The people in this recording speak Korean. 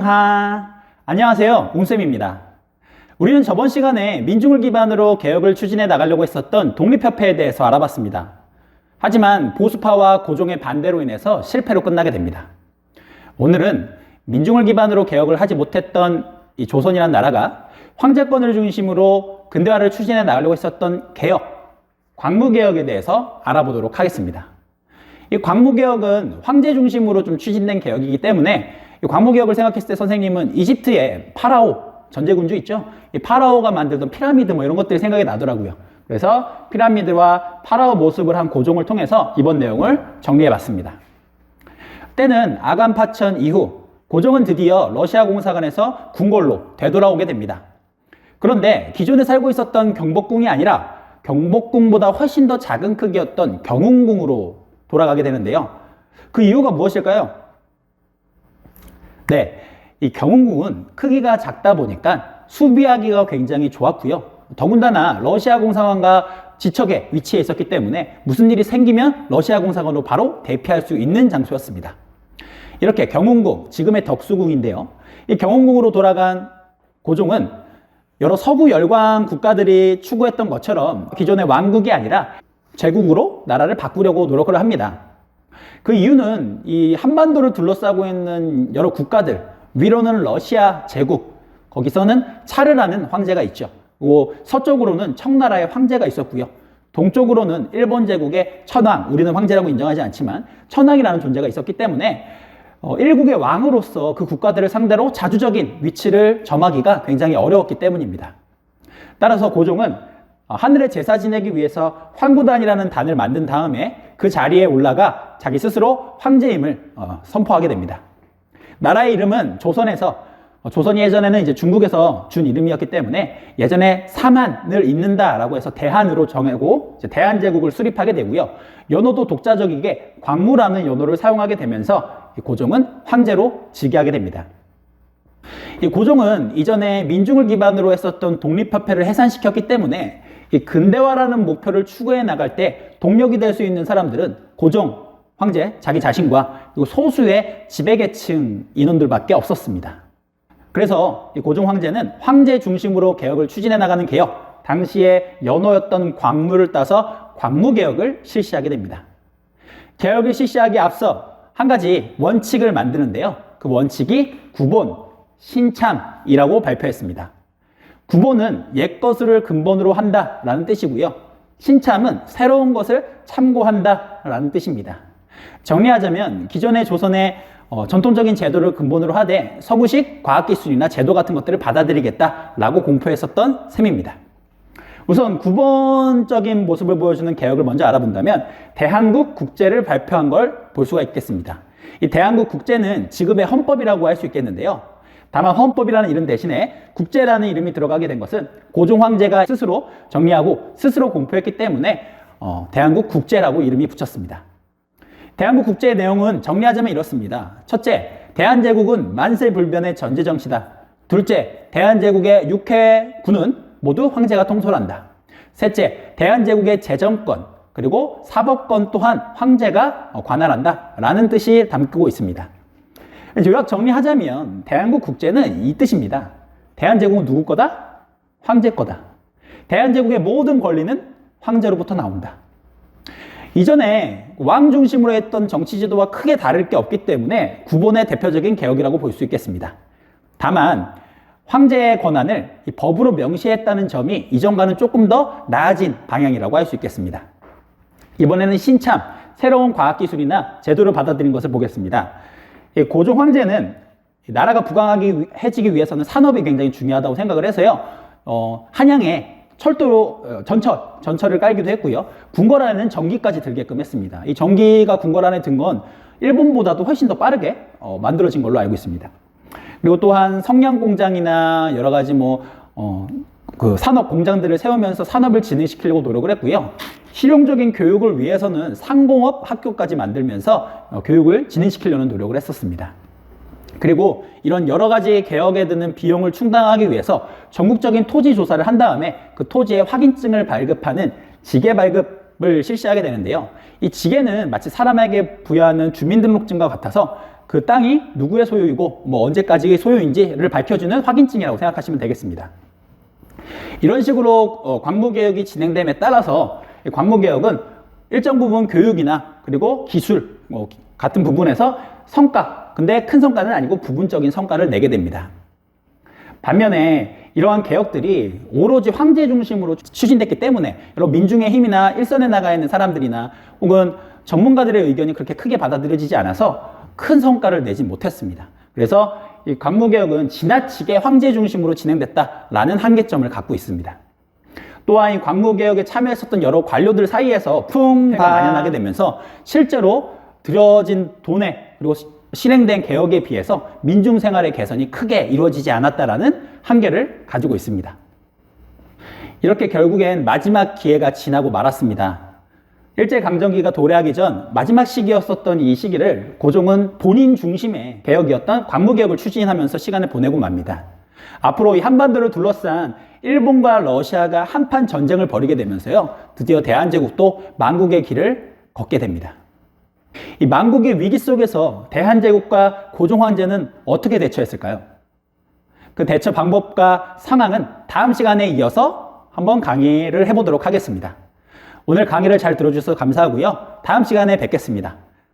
안녕하. 안녕하세요. 웅쌤입니다. 우리는 저번 시간에 민중을 기반으로 개혁을 추진해 나가려고 했었던 독립협회에 대해서 알아봤습니다. 하지만 보수파와 고종의 반대로 인해서 실패로 끝나게 됩니다. 오늘은 민중을 기반으로 개혁을 하지 못했던 이 조선이라는 나라가 황제권을 중심으로 근대화를 추진해 나가려고 했었던 개혁, 광무개혁에 대해서 알아보도록 하겠습니다. 이 광무개혁은 황제 중심으로 좀 추진된 개혁이기 때문에 이 광무개혁을 생각했을 때 선생님은 이집트의 파라오, 전제군주 있죠? 이 파라오가 만들던 피라미드 뭐 이런 것들이 생각이 나더라고요. 그래서 피라미드와 파라오 모습을 한 고종을 통해서 이번 내용을 정리해 봤습니다. 때는 아간 파천 이후 고종은 드디어 러시아 공사관에서 궁궐로 되돌아오게 됩니다. 그런데 기존에 살고 있었던 경복궁이 아니라 경복궁보다 훨씬 더 작은 크기였던 경운궁으로 돌아가게 되는데요. 그 이유가 무엇일까요? 네, 이 경운궁은 크기가 작다 보니까 수비하기가 굉장히 좋았고요. 더군다나 러시아 공사관과 지척에 위치해 있었기 때문에 무슨 일이 생기면 러시아 공사관으로 바로 대피할 수 있는 장소였습니다. 이렇게 경운궁, 지금의 덕수궁인데요. 이 경운궁으로 돌아간 고종은 여러 서구 열강 국가들이 추구했던 것처럼 기존의 왕국이 아니라 제국으로 나라를 바꾸려고 노력을 합니다. 그 이유는 이 한반도를 둘러싸고 있는 여러 국가들, 위로는 러시아 제국, 거기서는 차르라는 황제가 있죠. 그리고 서쪽으로는 청나라의 황제가 있었고요. 동쪽으로는 일본 제국의 천황, 우리는 황제라고 인정하지 않지만 천황이라는 존재가 있었기 때문에 일국의 왕으로서 그 국가들을 상대로 자주적인 위치를 점하기가 굉장히 어려웠기 때문입니다. 따라서 고종은 하늘의 제사 지내기 위해서 황구단이라는 단을 만든 다음에 그 자리에 올라가 자기 스스로 황제임을 선포하게 됩니다. 나라의 이름은 조선이 예전에는 이제 중국에서 준 이름이었기 때문에 예전에 사만을 잇는다라고 해서 대한으로 정하고 대한제국을 수립하게 되고요. 연호도 독자적이게 광무라는 연호를 사용하게 되면서 고종은 황제로 즉위하게 됩니다. 이 고종은 이전에 민중을 기반으로 했었던 독립협회를 해산시켰기 때문에 이 근대화라는 목표를 추구해 나갈 때 동력이 될 수 있는 사람들은 고종, 황제, 자기 자신과 그리고 소수의 지배계층 인원들밖에 없었습니다. 그래서 이 고종 황제는 황제 중심으로 개혁을 추진해 나가는 개혁, 당시에 연호였던 광무를 따서 광무개혁을 실시하게 됩니다. 개혁을 실시하기에 앞서 한 가지 원칙을 만드는데요. 그 원칙이 구본, 신참이라고 발표했습니다. 구본은 옛것을 근본으로 한다라는 뜻이고요. 신참은 새로운 것을 참고한다라는 뜻입니다. 정리하자면 기존의 조선의 전통적인 제도를 근본으로 하되 서구식 과학기술이나 제도 같은 것들을 받아들이겠다라고 공표했었던 셈입니다. 우선 구본적인 모습을 보여주는 개혁을 먼저 알아본다면 대한국 국제를 발표한 걸 볼 수가 있겠습니다. 이 대한국 국제는 지금의 헌법이라고 할 수 있겠는데요. 다만 헌법이라는 이름 대신에 국제라는 이름이 들어가게 된 것은 고종 황제가 스스로 정리하고 스스로 공표했기 때문에 대한국 국제라고 이름이 붙였습니다. 대한국 국제의 내용은 정리하자면 이렇습니다. 첫째, 대한제국은 만세불변의 전제정시다. 둘째, 대한제국의 육해군은 모두 황제가 통솔한다. 셋째, 대한제국의 재정권 그리고 사법권 또한 황제가 관할한다 라는 뜻이 담고 있습니다. 요약 정리하자면 대한국 국제는 이 뜻입니다. 대한제국은 누구 거다? 황제 거다. 대한제국의 모든 권리는 황제로부터 나온다. 이전에 왕 중심으로 했던 정치 지도와 크게 다를 게 없기 때문에 구본의 대표적인 개혁이라고 볼 수 있겠습니다. 다만 황제의 권한을 법으로 명시했다는 점이 이전과는 조금 더 나아진 방향이라고 할 수 있겠습니다. 이번에는 신참, 새로운 과학기술이나 제도를 받아들인 것을 보겠습니다. 고종 황제는 나라가 부강해지기 위해서는 산업이 굉장히 중요하다고 생각을 해서요. 한양에 전철을 깔기도 했고요. 궁궐안에는 전기까지 들게끔 했습니다. 이 전기가 궁궐안에 든 건 일본보다도 훨씬 더 빠르게 만들어진 걸로 알고 있습니다. 그리고 또한 성냥 공장이나 여러 가지 그 산업 공장들을 세우면서 산업을 진흥시키려고 노력을 했고요. 실용적인 교육을 위해서는 상공업 학교까지 만들면서 교육을 진행시키려는 노력을 했었습니다. 그리고 이런 여러 가지 개혁에 드는 비용을 충당하기 위해서 전국적인 토지 조사를 한 다음에 그 토지의 확인증을 발급하는 지계 발급 개혁을 실시하게 되는데요. 이 지게는 마치 사람에게 부여하는 주민등록증과 같아서 그 땅이 누구의 소유이고 뭐 언제까지의 소유인지를 밝혀주는 확인증이라고 생각하시면 되겠습니다. 이런 식으로 광무개혁이 진행됨에 따라서 광무개혁은 일정 부분 교육이나 그리고 기술 같은 부분에서 성과, 근데 큰 성과는 아니고 부분적인 성과를 내게 됩니다. 반면에 이러한 개혁들이 오로지 황제 중심으로 추진됐기 때문에 여러 민중의 힘이나 일선에 나가 있는 사람들이나 혹은 전문가들의 의견이 그렇게 크게 받아들여지지 않아서 큰 성과를 내지 못했습니다. 그래서 이 광무개혁은 지나치게 황제 중심으로 진행됐다라는 한계점을 갖고 있습니다. 또한 이 광무개혁에 참여했었던 여러 관료들 사이에서 풍파가 만연하게 되면서 실제로 들여진 돈에 그리고 실행된 개혁에 비해서 민중 생활의 개선이 크게 이루어지지 않았다라는 한계를 가지고 있습니다. 이렇게 결국엔 마지막 기회가 지나고 말았습니다. 일제강점기가 도래하기 전 마지막 시기였었던 이 시기를 고종은 본인 중심의 개혁이었던 광무개혁을 추진하면서 시간을 보내고 맙니다. 앞으로 이 한반도를 둘러싼 일본과 러시아가 한판 전쟁을 벌이게 되면서요, 드디어 대한제국도 만국의 길을 걷게 됩니다. 이 만국의 위기 속에서 대한제국과 고종 황제는 어떻게 대처했을까요? 그 대처 방법과 상황은 다음 시간에 이어서 한번 강의를 해보도록 하겠습니다. 오늘 강의를 잘 들어주셔서 감사하고요. 다음 시간에 뵙겠습니다.